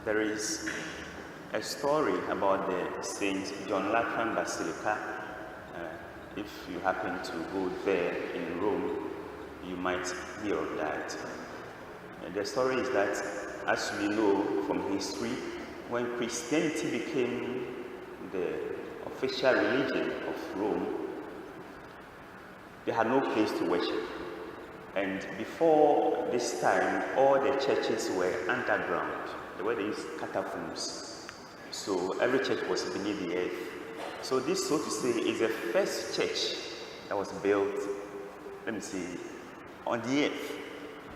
There is a story about the Saint John Lateran Basilica. If you happen to go there in Rome, you might hear of that. The story is that, as we know from history, when Christianity became the official religion of Rome, they had no place to worship. And before this time, all the churches were underground. They were these catacombs. So every church was beneath the earth. So this, so to say, is the first church that was built, on the earth,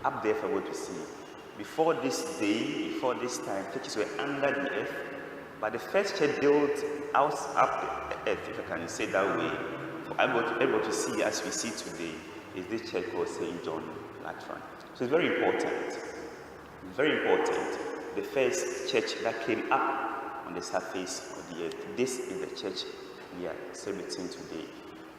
up there for you to see. Before this day, before this time, churches were under the earth. But the first church built out up the earth, if I can say that way, for able to see as we see today, is this church called St. John Lateran. So it's very important. Very important. The first church that came up on the surface of the earth. This is the church we are celebrating today.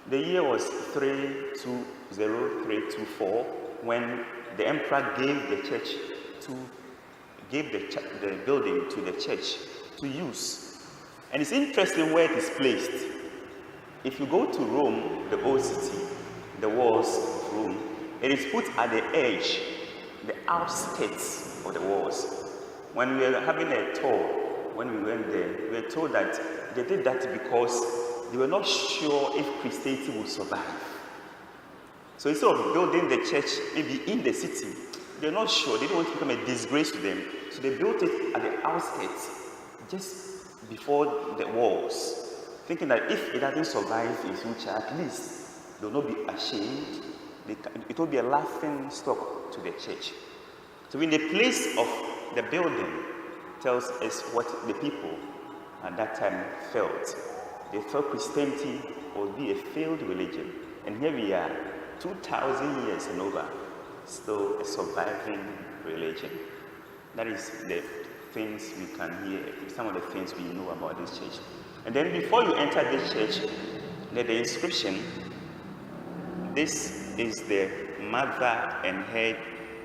The year was 324 when the emperor gave the building to the church to use. And it's interesting where it is placed. If you go to Rome, the old city, the walls of Rome, it is put at the edge, the outskirts of the walls. When we were having a tour, when we went there, we were told that they did that because they were not sure if Christianity would survive. So instead of building the church maybe in the city, they're not sure, they didn't want to become a disgrace to them. So they built it at the outskirts, just before the walls, thinking that if it doesn't survive in future, at least they will not be ashamed. It will be a laughing stock to the church. So in the place of the building tells us what the people at that time felt. They thought Christianity would be a failed religion. And here we are, 2,000 years and over, still a surviving religion. That is the things we can hear, some of the things we know about this church. And then before you enter this church, there's the inscription. This is the mother and head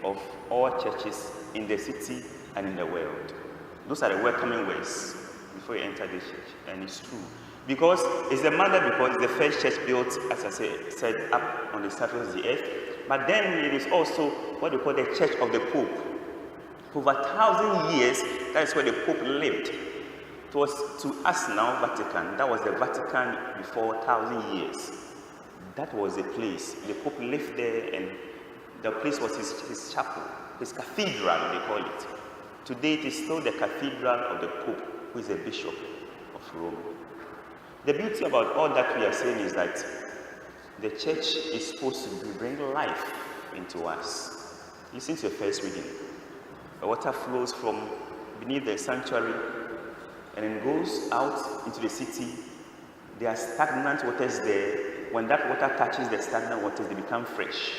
of all churches in the city and in the world. Those are the welcoming words before you enter this church. And it's true. Because it's the mother, because it's the first church built, as I said, up on the surface of the earth. But then it is also what they call the Church of the Pope. For over 1,000 years, that is where the Pope lived. It was to us now, Vatican. That was the Vatican before 1,000 years. That was the place. The Pope lived there, and the place was his chapel, his cathedral, they call it. Today, it is still the cathedral of the Pope, who is the Bishop of Rome. The beauty about all that we are saying is that the church is supposed to bring life into us. Listen to the first reading. The water flows from beneath the sanctuary and then goes out into the city. There are stagnant waters there. When that water touches the stagnant waters, they become fresh.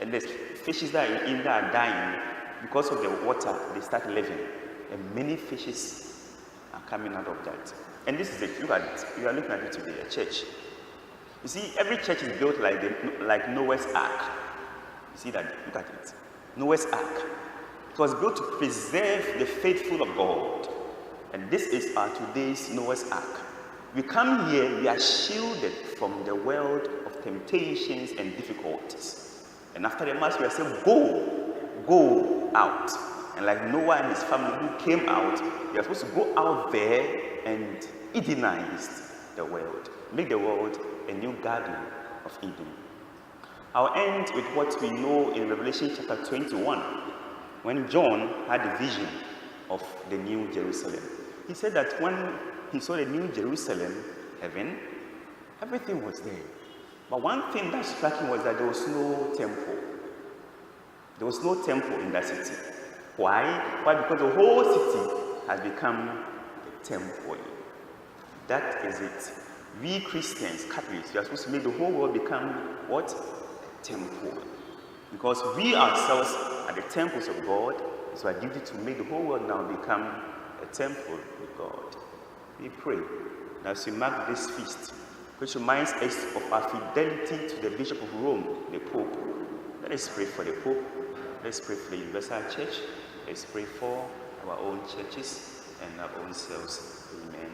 And the fishes that are in there are dying. Because of the water, they start living. And many fishes are coming out of that. And this is it. Look at it. You are looking at it today, a church. You see, every church is built like Noah's Ark. You see that? Look at it. Noah's Ark. It was built to preserve the faithful of God. And this is our today's Noah's Ark. We come here, we are shielded from the world of temptations and difficulties. And after the Mass, we are saying, go out. And like Noah and his family who came out, they are supposed to go out there and Edenize the world. Make the world a new garden of Eden. I'll end with what we know in Revelation chapter 21, when John had a vision of the New Jerusalem. He said that when he saw the New Jerusalem, heaven, everything was there. But one thing that struck him was that there was no temple. There was no temple in that city. Why? Why? Because the whole city has become a temple. That is it. We Christians, Catholics, we are supposed to make the whole world become what? A temple. Because we ourselves are the temples of God, it's our duty to make the whole world now become a temple with God. We pray. Now, as we mark this feast, which reminds us of our fidelity to the Bishop of Rome, the Pope, let us pray for the Pope. Let's pray for the Universal Church. Let's pray for our own churches and our own selves. Amen.